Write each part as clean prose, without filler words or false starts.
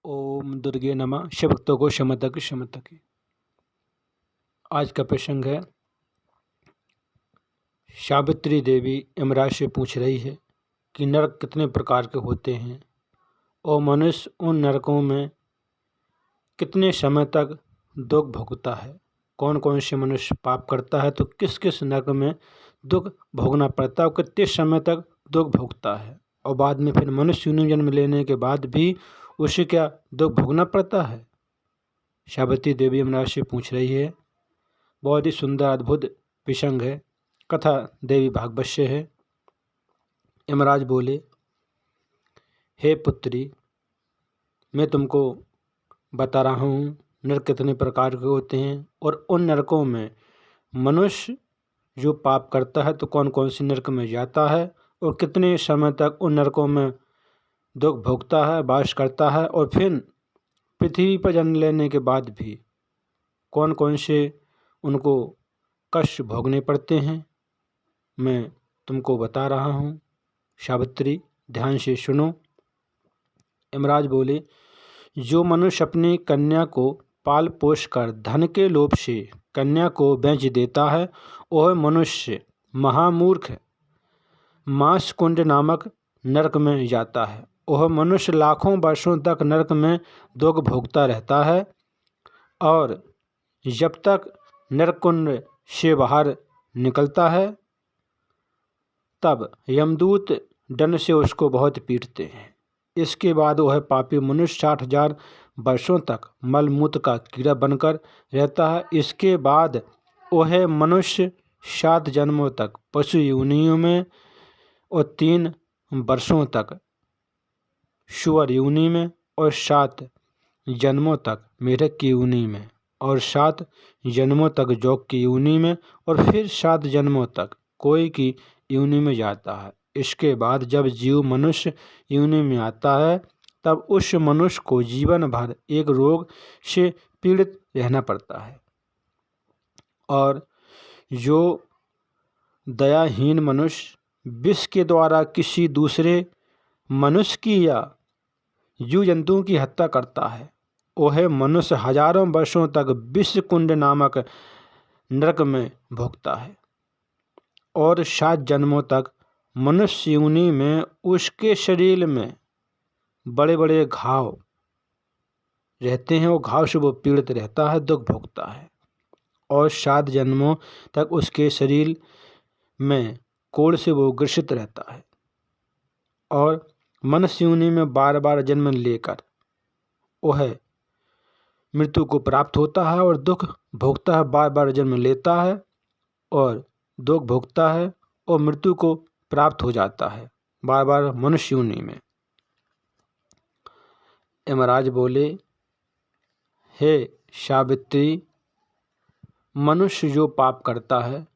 ओम दुर्गे नमः। शिवभक्तों को क्षमता की क्षमता की। आज का प्रसंग है, सावित्री देवी यमराज से पूछ रही है कि नरक कितने प्रकार के होते हैं और मनुष्य उन नरकों में कितने समय तक दुख भोगता है। कौन कौन से मनुष्य पाप करता है तो किस किस नरक में दुख भोगना पड़ता है और कितने समय तक दुख भोगता है, और बाद में फिर मनुष्य योनि जन्म लेने के बाद भी उसे क्या दुख भोगना पड़ता है। सावित्री देवी यमराज से पूछ रही है। बहुत ही सुंदर अद्भुत प्रसंग है। कथा देवी भागवत से है। यमराज बोले, हे पुत्री, मैं तुमको बता रहा हूँ नरक कितने प्रकार के होते हैं और उन नरकों में मनुष्य जो पाप करता है तो कौन कौन से नरक में जाता है और कितने समय तक उन नरकों में दुख भोगता है, वास करता है, और फिर पृथ्वी पर जन्म लेने के बाद भी कौन कौन से उनको कष्ट भोगने पड़ते हैं, मैं तुमको बता रहा हूँ। सावित्री, ध्यान से सुनो। यमराज बोले, जो मनुष्य अपनी कन्या को पाल पोष कर धन के लोभ से कन्या को बेच देता है वह मनुष्य महामूर्ख मांस कुंड नामक नरक में जाता है। वह मनुष्य लाखों वर्षों तक नरक में दुख भोगता रहता है और जब तक नरक कुंड से बाहर निकलता है तब यमदूत दंड से उसको बहुत पीटते हैं। इसके बाद वह पापी मनुष्य 60,000 वर्षों तक मलमूत्र का कीड़ा बनकर रहता है। इसके बाद वह मनुष्य 7 जन्मों तक पशु योनियों में और 3 वर्षों तक सुअर योनि में और 7 जन्मों तक मेढक की योनि में और 7 जन्मों तक जोक की योनि में और फिर 7 जन्मों तक कोई की योनि में जाता है। इसके बाद जब जीव मनुष्य योनि में आता है तब उस मनुष्य को जीवन भर एक रोग से पीड़ित रहना पड़ता है, और जो दयाहीन मनुष्य विष के द्वारा किसी दूसरे मनुष्य की या जीव जंतुओं की हत्या करता है वह मनुष्य हजारों वर्षों तक विष कुंड नामक नरक में भोगता है, और 7 जन्मों तक मनुष्य योनि में उसके शरीर में बड़े बड़े घाव रहते हैं। वो घाव से वो पीड़ित रहता है, दुख भोगता है, और 7 जन्मों तक उसके शरीर में कोढ़ से वो ग्रसित रहता है, और मनुष्य योनि में बार बार जन्म लेकर वह मृत्यु को प्राप्त होता है और दुख भोगता है। बार बार जन्म लेता है और दुख भोगता है और मृत्यु को प्राप्त हो जाता है बार बार मनुष्य योनि में। यमराज बोले, हे सावित्री, मनुष्य जो पाप करता है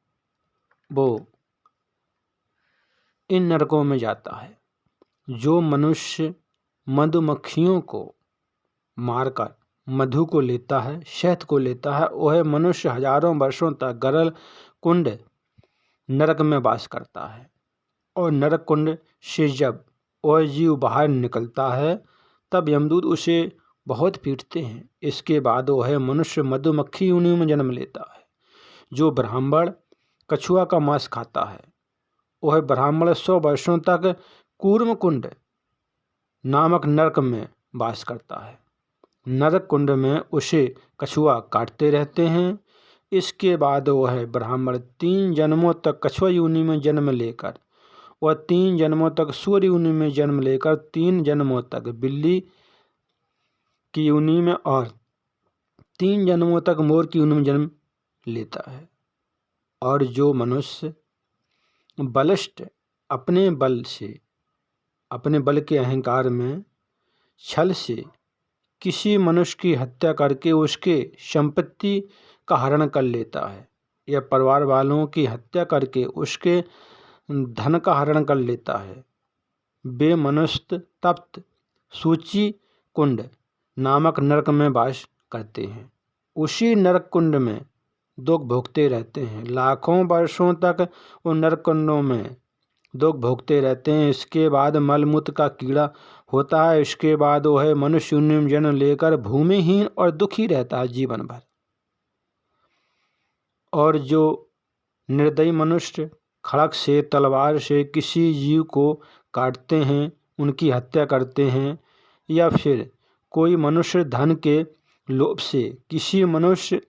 वो इन नरकों में जाता है। जो मनुष्य मधुमक्खियों को मारकर मधु को लेता है, शहद को लेता है, वह मनुष्य हजारों वर्षों तक गरल कुंड नरक में वास करता है, और नरक कुंड से जब वह जीव बाहर निकलता है तब यमदूत उसे बहुत पीटते हैं। इसके बाद वह मनुष्य मधुमक्खी योनि में जन्म लेता है। जो ब्राह्मण कछुआ का मांस खाता है वह ब्राह्मण 100 वर्षों तक कूर्म कुंड नामक नरक में वास करता है। नरक कुंड में उसे कछुआ काटते रहते हैं। इसके बाद वह ब्राह्मण 3 जन्मों तक कछुआ योनि में जन्म लेकर वह 3 जन्मों तक सूअर योनि में जन्म लेकर 3 जन्मों तक बिल्ली की योनि में और 3 जन्मों तक मोर की योनि में जन्म लेता है। और जो मनुष्य बलिष्ठ अपने बल के अहंकार में छल से किसी मनुष्य की हत्या करके उसके संपत्ति का हरण कर लेता है या परिवार वालों की हत्या करके उसके धन का हरण कर लेता है, वे मनुष्य तप्त सूची कुंड नामक नरक में वास करते हैं। उसी नरक कुंड में दुख भोगते रहते हैं। लाखों वर्षों तक उन नरक कुंडों में दुख भोगते रहते हैं। इसके बाद मलमूत्र का कीड़ा होता है। इसके बाद वह मनुष्य योनि में जन्म लेकर भूमिहीन और दुखी रहता है जीवन भर। और जो निर्दयी मनुष्य खड़ग से, तलवार से किसी जीव को काटते हैं, उनकी हत्या करते हैं, या फिर कोई मनुष्य धन के लोभ से किसी मनुष्य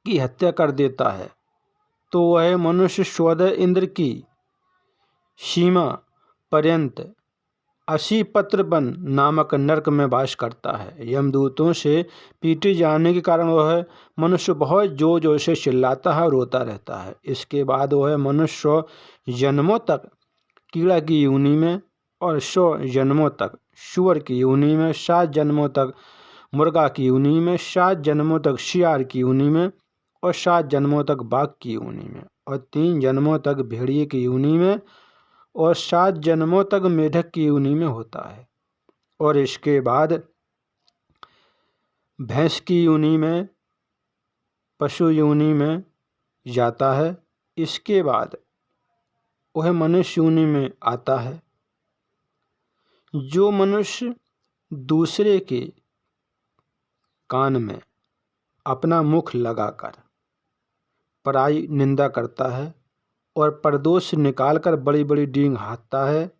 की हत्या कर देता है, तो वह मनुष्य स्वतः इंद्र की सीमा पर्यंत असीपत्र वन नामक नरक में वास करता है। यमदूतों से पीटे जाने के कारण वह मनुष्य बहुत जोर जोर से चिल्लाता है और रोता रहता है। इसके बाद वह मनुष्य 100 जन्मों तक कीड़ा की योनि में और 100 जन्मों तक सूअर की योनि में, 7 जन्मों तक मुर्गा की योनि में, 7 जन्मों तक सियार की योनि में और 7 जन्मों तक बाघ की योनि में और 3 जन्मों तक भेड़िए की योनि में और 7 जन्मों तक मेढक की योनि में होता है। और इसके बाद भैंस की योनि में, पशु योनि में जाता है। इसके बाद वह मनुष्य योनि में आता है। जो मनुष्य दूसरे के कान में अपना मुख लगाकर पराई निंदा करता है और परदोष निकालकर बड़ी बड़ी डींग हाँकता है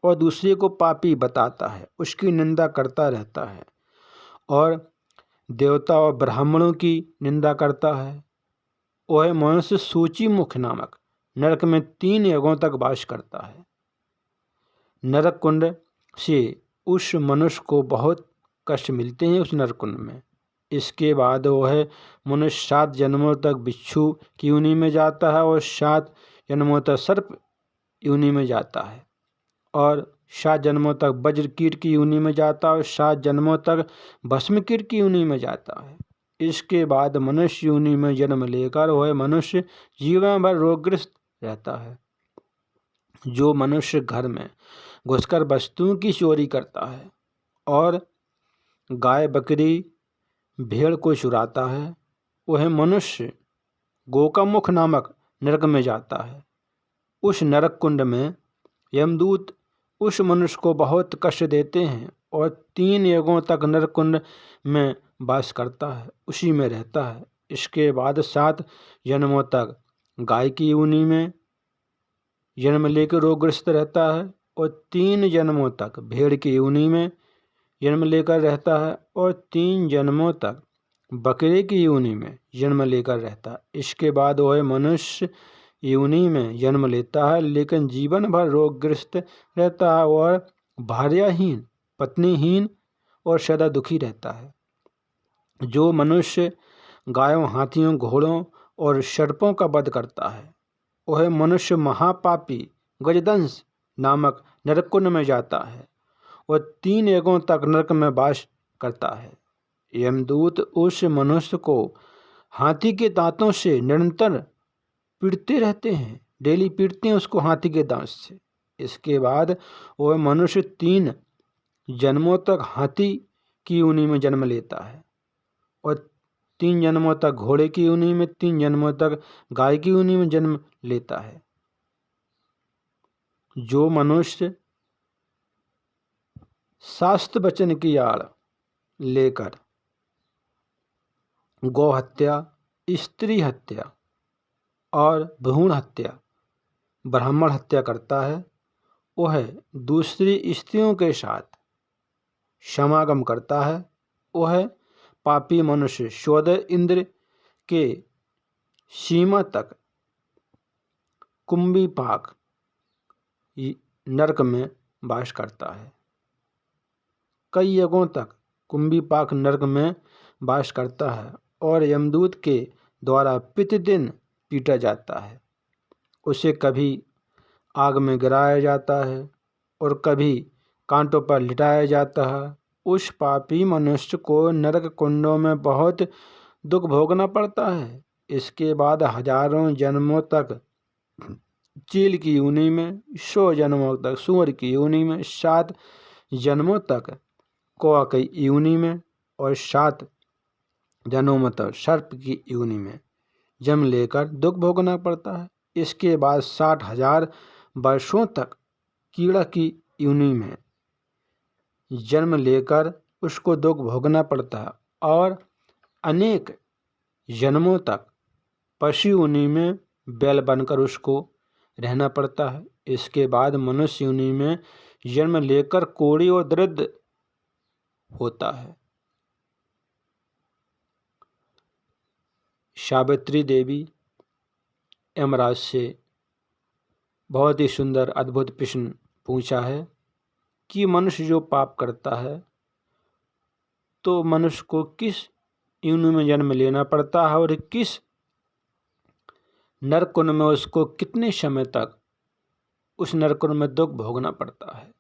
और दूसरे को पापी बताता है, उसकी निंदा करता रहता है और देवता और ब्राह्मणों की निंदा करता है, वह मनुष्य सूची मुख नामक नरक में 3 युगों तक वास करता है। नरक कुंड से उस मनुष्य को बहुत कष्ट मिलते हैं उस नरक कुंड में। इसके बाद वह मनुष्य 7 जन्मों तक बिच्छू की योनि में जाता है और 7 जन्मों तक सर्प योनि में जाता है और 7 जन्मों तक वज्र कीट की योनि में जाता है और 7 जन्मों तक भस्म कीट की योनि में जाता है। इसके बाद मनुष्य योनि में जन्म लेकर वह मनुष्य जीवन भर रोगग्रस्त रहता है। जो मनुष्य घर में घुसकर वस्तुओं की चोरी करता है और गाय, बकरी, भेड़ को चुराता है, वह मनुष्य गोकामुख नामक नरक में जाता है। उस नरक कुंड में यमदूत उस मनुष्य को बहुत कष्ट देते हैं और 3 युगों तक नरक कुंड में वास करता है, उसी में रहता है। इसके बाद 7 जन्मों तक गाय की योनि में जन्म लेकर रोगग्रस्त रहता है और 3 जन्मों तक भेड़ की योनि में जन्म लेकर रहता है और 3 जन्मों तक बकरे की योनि में जन्म लेकर रहता है। इसके बाद वह मनुष्य योनि में जन्म लेता है, लेकिन जीवन भर रोगग्रस्त रहता है और भार्याहीन, पत्नीहीन और सदा दुखी रहता है। जो मनुष्य गायों, हाथियों, घोड़ों और सर्पों का वध करता है, वह मनुष्य महापापी गजदंश नामक नरकुंड में जाता है और 3 युगों तक नरक में वास करता है। यमदूत उस मनुष्य को हाथी के दांतों से निरंतर पीटते रहते हैं, डेली पीटते हैं उसको हाथी के दांत से। इसके बाद वह मनुष्य 3 जन्मों तक हाथी की योनि में जन्म लेता है और 3 जन्मों तक घोड़े की योनि में, 3 जन्मों तक गाय की योनि में जन्म लेता है। जो मनुष्य शास्त्र वचन की आड़ लेकर गौ हत्या, स्त्री हत्या और भ्रूण हत्या, ब्राह्मण हत्या करता है, वह दूसरी स्त्रियों के साथ समागम करता है, वह पापी मनुष्य स्वतः इंद्र के सीमा तक कुंभीपाक नरक में वास करता है। कई युगों तक कुंभीपाक नरक में वास करता है और यमदूत के द्वारा प्रतिदिन पीटा जाता है। उसे कभी आग में गिराया जाता है और कभी कांटों पर लिटाया जाता है। उस पापी मनुष्य को नरक कुंडों में बहुत दुख भोगना पड़ता है। इसके बाद हजारों जन्मों तक चील की योनि में, 100 जन्मों तक सूअर की योनि में, 7 जन्मों तक कौआ की योनि में और 7 जन्मों तक सर्प की योनि में जन्म लेकर दुख भोगना पड़ता है। इसके बाद 60,000 वर्षों तक कीड़ा की योनि में जन्म लेकर उसको दुख भोगना पड़ता है और अनेक जन्मों तक पशु योनि में बैल बनकर उसको रहना पड़ता है। इसके बाद मनुष्य योनि में जन्म लेकर कोढ़ी और दरिद्र होता है। सावित्री देवी यमराज से बहुत ही सुंदर अद्भुत प्रश्न पूछा है कि मनुष्य जो पाप करता है तो मनुष्य को किस योनि में जन्म लेना पड़ता है और किस नरकुंड में उसको कितने समय तक उस नरकुंड में दुख भोगना पड़ता है।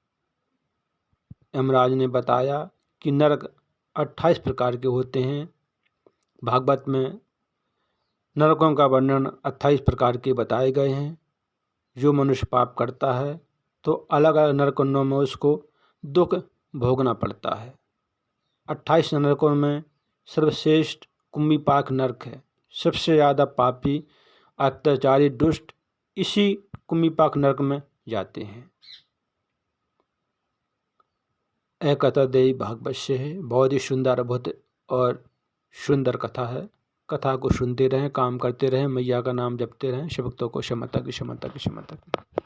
यमराज ने बताया कि नरक 28 प्रकार के होते हैं। भागवत में नरकों का वर्णन 28 प्रकार के बताए गए हैं। जो मनुष्य पाप करता है तो अलग अलग नरकुंडों में उसको दुख भोगना पड़ता है। 28 नरकों में सर्वश्रेष्ठ कुम्भीपाक नरक है। सबसे ज़्यादा पापी अत्याचारी दुष्ट इसी कुम्भीपाक नरक में जाते हैं। यह कथा देवी भागवत से है। बहुत ही सुंदर अद्भुत और सुंदर कथा है। कथा को सुनते रहें, काम करते रहें, मैया का नाम जपते रहें। शिव भक्तों को क्षमता की क्षमता की क्षमता की।